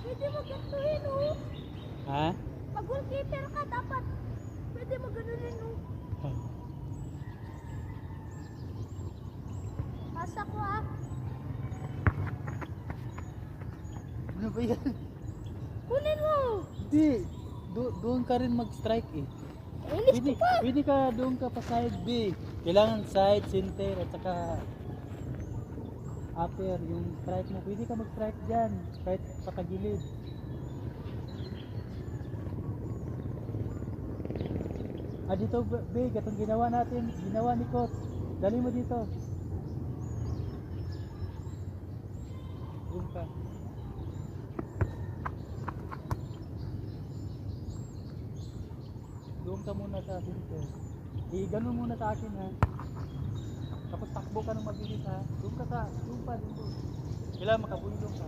Pwede mo gantuhin, oh. Ha? Pag goalkeeper ka, dapat pwede mo ganunin, oh. Pasa ko, ah. Ano ba yan? Kunin mo. Hindi. Doon ka rin mag-strike eh. Inis ko pa. Pwede ka doon ka pa side B. Kailangan side, center, at saka upper. Yung strike mo, pwede ka mag-strike dyan. Kahit sa kagilid. Dito B, itong ginawa natin. Ginawa ni coach. Dali mo dito. Doon ka. Doon ka muna sa center. Ganun muna sa akin ha. Tapos takbo ka ng mabilis ha. Doon ka sa, doon pa, doon. Kailangan makabundong ka.